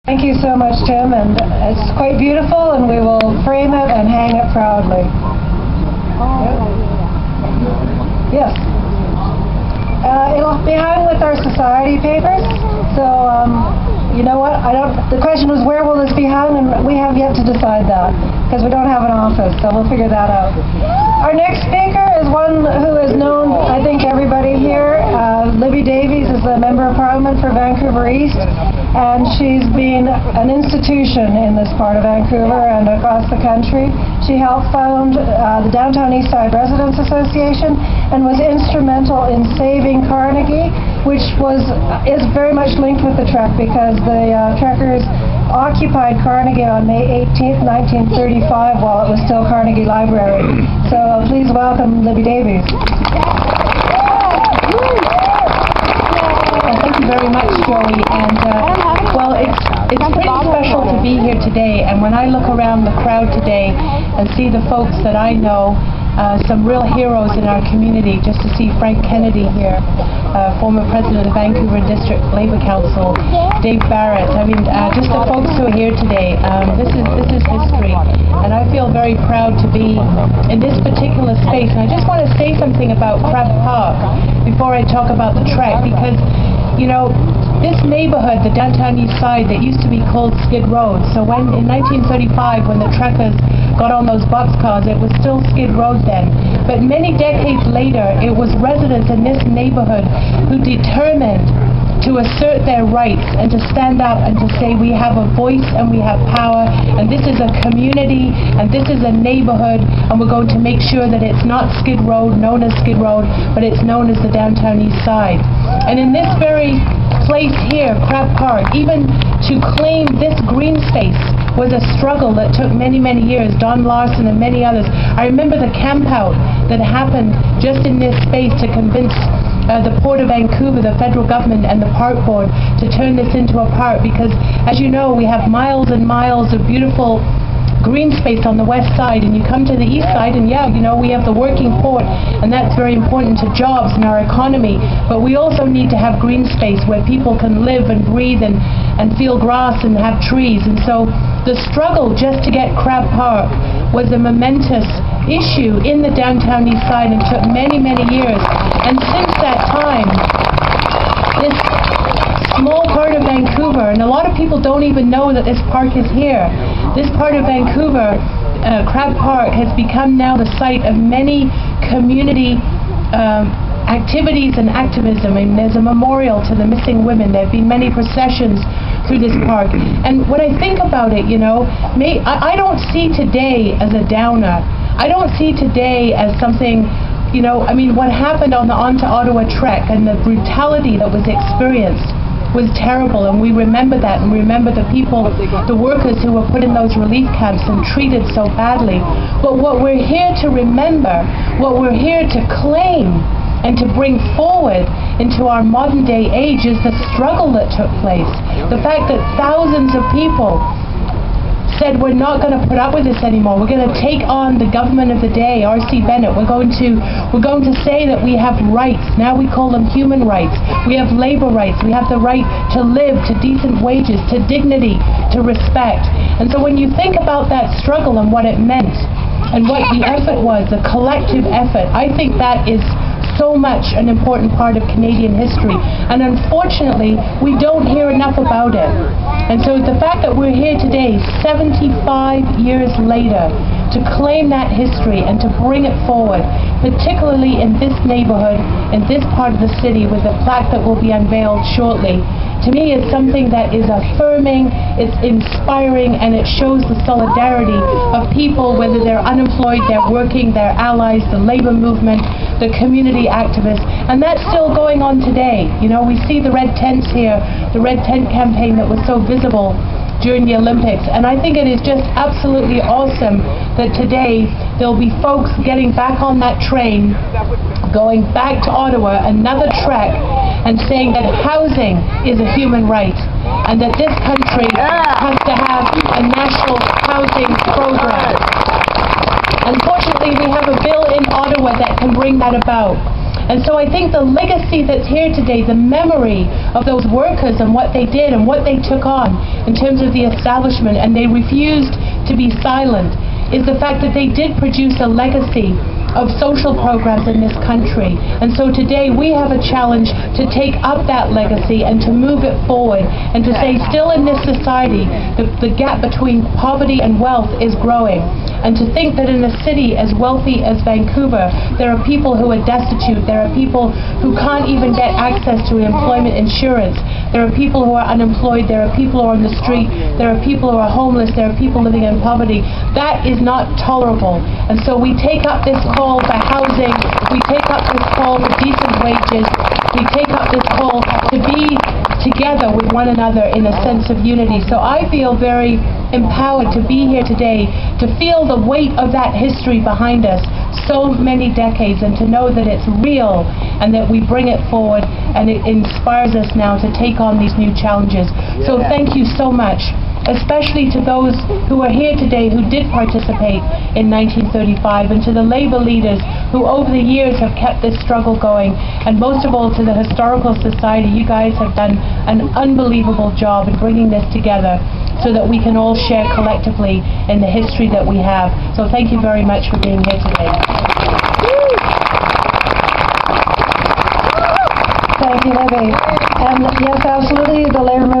Thank you so much, Tim, and it's quite beautiful, and we will frame it and hang it proudly. Yes. It'll be hung with our society papers, so you know what, the question was where will this be hung, and we have yet to decide that, because we don't have an office, so we'll figure that out. Our next speaker is one who is known, I think, everybody here. Libby Davies is a Member of Parliament for Vancouver East, and she's been an institution in this part of Vancouver and across the country. She helped found the Downtown East Side Residents Association and was instrumental in saving Carnegie, which is very much linked with the Trek, because the Trekkers occupied Carnegie on May 18th, 1935, while it was still Carnegie Library. So please welcome Libby Davies. Thank you very much, Joey. And well, it's pretty special to be here today. And when I look around the crowd today and see the folks that I know, some real heroes in our community, just to see Frank Kennedy here, former president of Vancouver District Labour Council, Dave Barret. I mean, just the folks who are here today. This is history, and I feel very proud to be in this particular space. And I just want to say something about Crab Park before I talk about the Trek, because you know, this neighborhood, the Downtown East Side, that used to be called Skid Road. So when in 1935, when the Trekkers got on those boxcars, it was still Skid Road then. But many decades later, it was residents in this neighborhood who determined to assert their rights and to stand up and to say we have a voice and we have power, and this is a community and this is a neighborhood, and we're going to make sure that it's not Skid Road, known as Skid Road, but it's known as the Downtown East Side. And in this very place here, Crab Park, even to claim this green space was a struggle that took many, many years. Don Larson and many others. I remember the campout that happened just in this space to convince the Port of Vancouver, the federal government, and the park board to turn this into a park, because as you know, we have miles and miles of beautiful green space on the west side, and you come to the east side and yeah, you know, we have the working port, and that's very important to jobs and our economy, but we also need to have green space where people can live and breathe and feel grass and have trees. And so the struggle just to get Crab Park was a momentous issue in the Downtown East Side and took many, many years. And since that time, this small part of Vancouver, and a lot of people don't even know that this park is here. This part of Vancouver, Crab Park, has become now the site of many community activities and activism. I mean, there's a memorial to the missing women. There have been many processions through this park. And when I think about it, you know, I don't see today as a downer. I don't see today as something, you know, I mean, what happened on the On to Ottawa trek and the brutality that was experienced was terrible, and we remember that, and we remember the people, the workers who were put in those relief camps and treated so badly. But what we're here to remember, what we're here to claim and to bring forward into our modern day age is the struggle that took place. The fact that thousands of people said we're not going to put up with this anymore. We're going to take on the government of the day, R.C. Bennett. We're going to say that we have rights. Now we call them human rights. We have labor rights. We have the right to live, to decent wages, to dignity, to respect. And so when you think about that struggle and what it meant and what the effort was, the collective effort, I think that is so much an important part of Canadian history, and unfortunately we don't hear enough about it. And so the fact that we're here today 75 years later to claim that history and to bring it forward, particularly in this neighborhood, in this part of the city, with a plaque that will be unveiled shortly, to me is something that is affirming, it's inspiring, and it shows the solidarity of people, whether they're unemployed, they're working, they're allies, the labor movement, the community activists, and that's still going on today. You know, we see the red tents here, the red tent campaign that was so visible during the Olympics, and I think it is just absolutely awesome that today there'll be folks getting back on that train, going back to Ottawa, another trek, and saying that housing is a human right, and that this country has to have a national housing program. Unfortunately, we have a bill in Ottawa that can bring that about. And so I think the legacy that's here today, the memory of those workers and what they did and what they took on in terms of the establishment, and they refused to be silent, is the fact that they did produce a legacy of social programs in this country. And so today we have a challenge to take up that legacy and to move it forward, and to say still in this society the gap between poverty and wealth is growing, and to think that in a city as wealthy as Vancouver there are people who are destitute, there are people who can't even get access to employment insurance, there are people who are unemployed, there are people who are on the street, there are people who are homeless, there are people living in poverty. That is not tolerable. And so we take up this call for housing, we take up this call for decent wages, we take up this call to be together with one another in a sense of unity. So I feel very empowered to be here today, to feel the weight of that history behind us so many decades, and to know that it's real and that we bring it forward, and it inspires us now to take on these new challenges. So thank you so much, especially to those who are here today who did participate in 1935, and to the Labour leaders who over the years have kept this struggle going, and most of all to the Historical Society. You guys have done an unbelievable job in bringing this together so that we can all share collectively in the history that we have. So thank you very much for being here today. Thank you, Libby. And yes, absolutely, the Labour movement